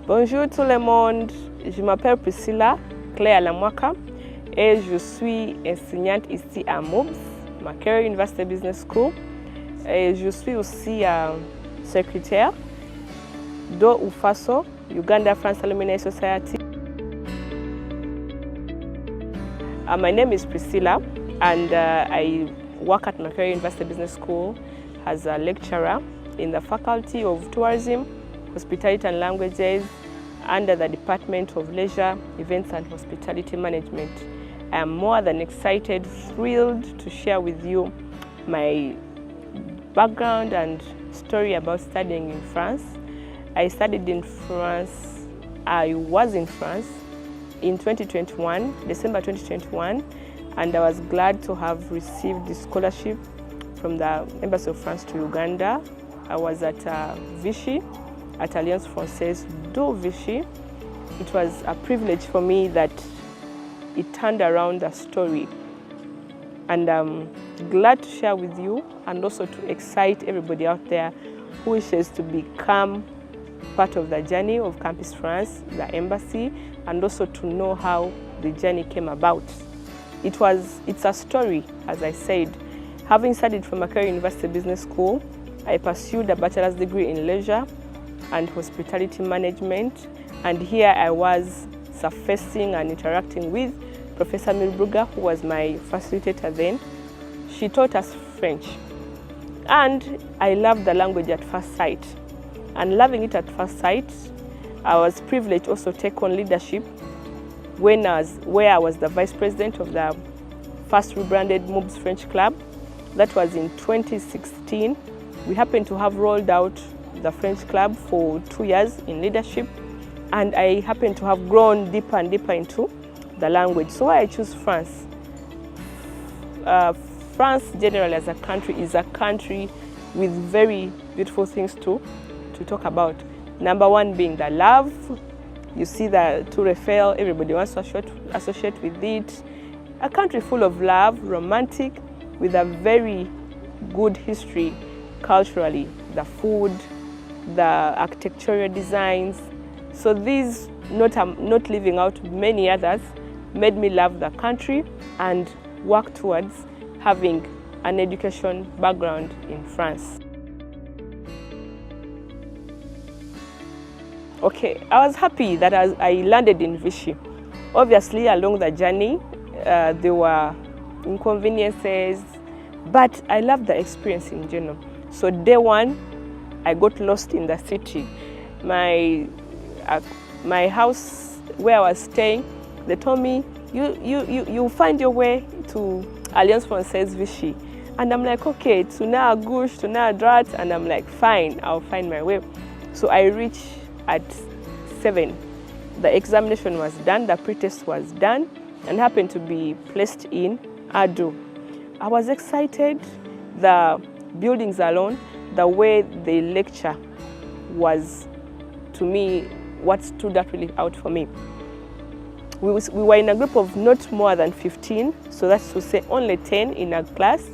Bonjour tout le monde, je m'appelle Priscilla Lamwaka et je suis enseignante ici à MUBS, Makerere University Business School. Et je suis aussi secrétaire de UFASO, Uganda France Alumni Society. My name is Priscilla and I work at Makerere University Business School as a lecturer in the Faculty of Tourism, Hospitality and Languages under the Department of Leisure, Events and Hospitality Management. I am more than excited, thrilled to share with you my background and story about studying in France. I studied in France, I was in France in 2021, December 2021, and I was glad to have received the scholarship from the Embassy of France to Uganda. I was at Vichy, at Alliance Francaise de Vichy. It was a privilege for me that it turned around the story. And I'm glad to share with you and also to excite everybody out there who wishes to become part of the journey of Campus France, the embassy, and also to know how the journey came about. It's a story, as I said. Having studied from Makerere University Business School, I pursued a bachelor's degree in leisure and hospitality management, and here I was surfacing and interacting with Professor Milbruga, who was my facilitator then. She taught us French, and I loved the language at first sight. And loving it at first sight, I was privileged also to take on leadership where I was the vice president of the first rebranded MUBS French Club. That was in 2016. We happened to have rolled out the French Club for 2 years in leadership, and I happened to have grown deeper and deeper into the language. So why I choose France? France generally as a country is a country with very beautiful things to talk about. Number one being the love. You see the Tour Eiffel, everybody wants to associate with it. A country full of love, romantic, with a very good history culturally. The food, the architectural designs. So these, not leaving out many others, made me love the country and work towards having an education background in France. Okay, I was happy that I landed in Vichy. Obviously, along the journey, there were inconveniences, but I loved the experience in general. So day one, I got lost in the city. My house where I was staying, they told me, you find your way to Alliance Francaise Vichy. And I'm like, okay, tuna gauche, tuna droite, and I'm like, fine, I'll find my way. So I reached at 7. The examination was done, the pretest was done, and happened to be placed in Ado. I was excited. The buildings alone, the way they lecture was, to me, what stood out really out for me. We were in a group of not more than 15, so that's to say only 10 in a class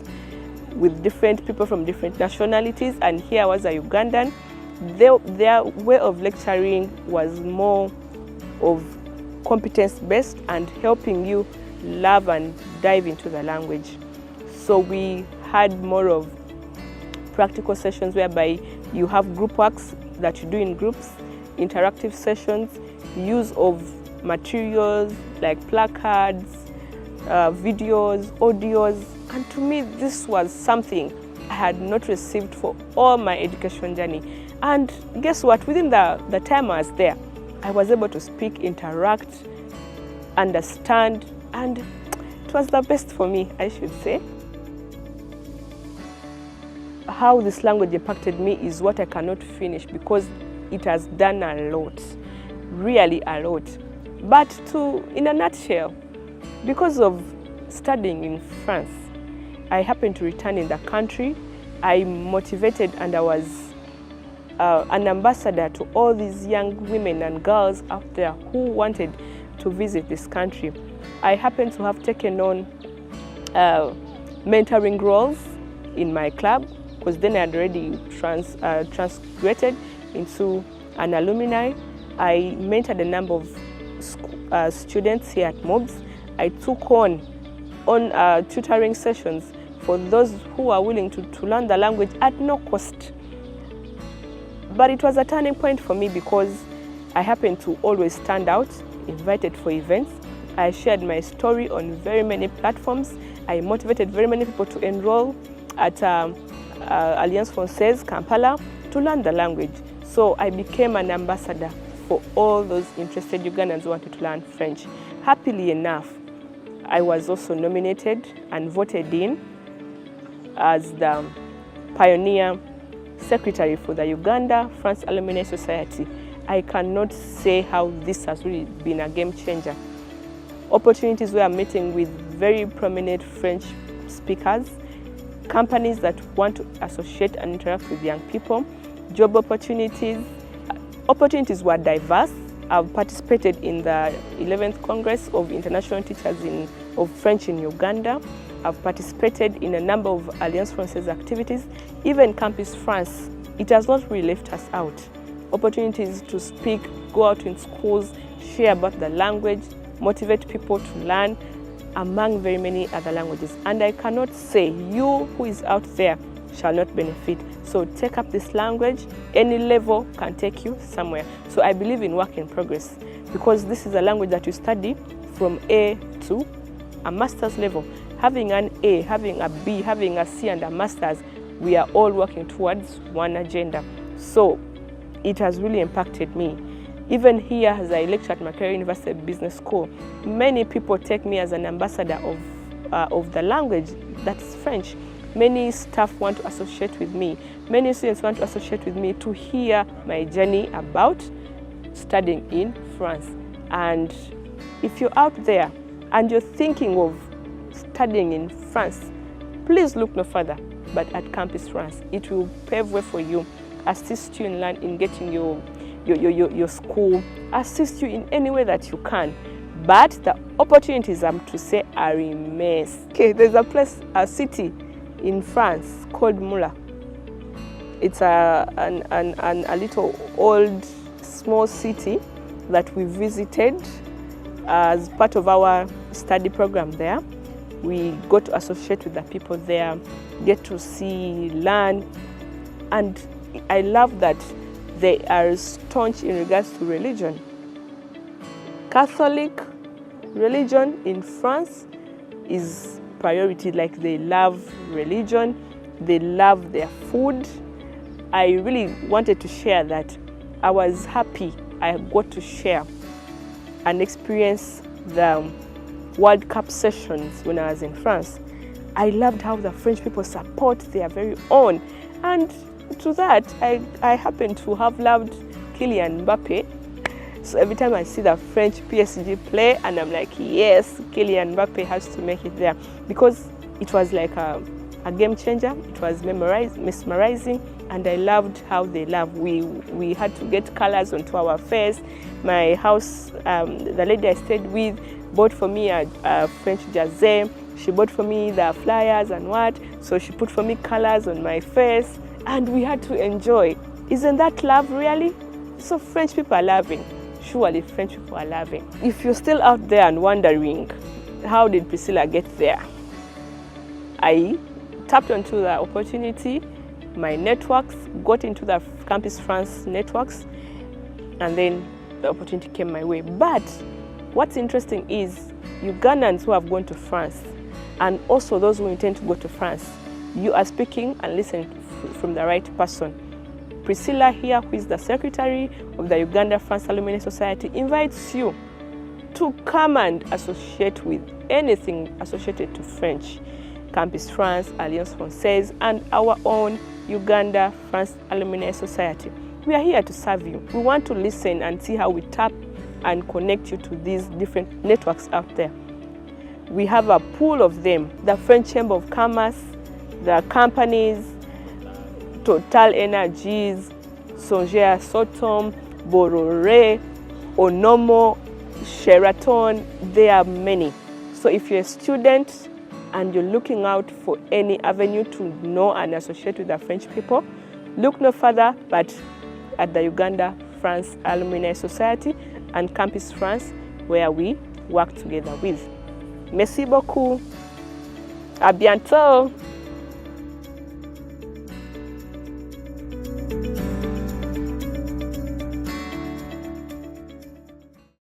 with different people from different nationalities, and here was a Ugandan. Their way of lecturing was more of competence-based and helping you love and dive into the language. So we had more of practical sessions whereby you have group works that you do in groups, interactive sessions, use of materials like placards, videos, audios, and to me this was something I had not received for all my education journey. And guess what? Within the time I was there, I was able to speak, interact, understand, and it was the best for me, I should say. How this language impacted me is what I cannot finish because it has done a lot, really a lot. But in a nutshell, because of studying in France, I happened to return in the country. I motivated and I was an ambassador to all these young women and girls out there who wanted to visit this country. I happened to have taken on mentoring roles in my club because then I had already transgraduated into an alumni. I mentored a number of students here at MUBS. I took on tutoring sessions for those who are willing to learn the language at no cost. But it was a turning point for me because I happened to always stand out, invited for events. I shared my story on very many platforms. I motivated very many people to enroll at Alliance Francaise, Kampala, to learn the language. So I became an ambassador for all those interested Ugandans who wanted to learn French. Happily enough, I was also nominated and voted in as the pioneer secretary for the Uganda France Alumni Society. I cannot say how this has really been a game changer. Opportunities where I'm meeting with very prominent French speakers, companies that want to associate and interact with young people, job opportunities. Opportunities were diverse. I've participated in the 11th Congress of International Teachers of French in Uganda. I've participated in a number of Alliance Francaise activities, even Campus France. It has not really left us out. Opportunities to speak, go out in schools, share about the language, motivate people to learn, among very many other languages. And I cannot say you who is out there shall not benefit. So take up this language. Any level can take you somewhere. So I believe in work in progress because this is a language that you study from A to a master's level. Having an A, having a B, having a C and a master's, we are all working towards one agenda. So it has really impacted me. Even here as I lecture at Makerere University Business School, many people take me as an ambassador of the language, that's French. Many staff want to associate with me. Many students want to associate with me to hear my journey about studying in France. And if you're out there and you're thinking of studying in France, please look no further but at Campus France. It will pave way for you, assist you in getting your school, assist you in any way that you can. But the opportunities, I'm to say, are immense. Okay, there's a city in France called Mula. It's a little old, small city that we visited as part of our study program there. We got to associate with the people there, get to see, learn, and I love that they are staunch in regards to religion. Catholic religion in France is priority, like they love religion, they love their food. I really wanted to share that. I was happy I got to share and experience the World Cup sessions when I was in France. I loved how the French people support their very own. And to that, I happen to have loved Kylian Mbappe. So every time I see the French PSG play, and I'm like, yes, Kylian Mbappe has to make it there. Because it was like a game changer. It was mesmerizing, and I loved how they love. We had to get colors onto our face. My house, the lady I stayed with, bought for me a French jersey. She bought for me the flyers and what. So she put for me colors on my face, and we had to enjoy. Isn't that love, really? So French people are loving. Surely French people are loving. If you're still out there and wondering, how did Priscilla get there? I tapped onto the opportunity, my networks, got into the Campus France networks, and then the opportunity came my way. But what's interesting is Ugandans who have gone to France, and also those who intend to go to France, you are speaking and listening from the right person. Priscilla here, who is the secretary of the Uganda France Alumni Society, invites you to come and associate with anything associated to French. Campus France, Alliance Francaise, and our own Uganda France Alumni Society. We are here to serve you. We want to listen and see how we tap and connect you to these different networks out there. We have a pool of them. The French Chamber of Commerce, the companies, Total Energies, Songea Sotom, Borore, Onomo, Sheraton, there are many. So if you're a student and you're looking out for any avenue to know and associate with the French people, look no further but at the Uganda France Alumni Society and Campus France, where we work together with. Merci beaucoup. À bientôt.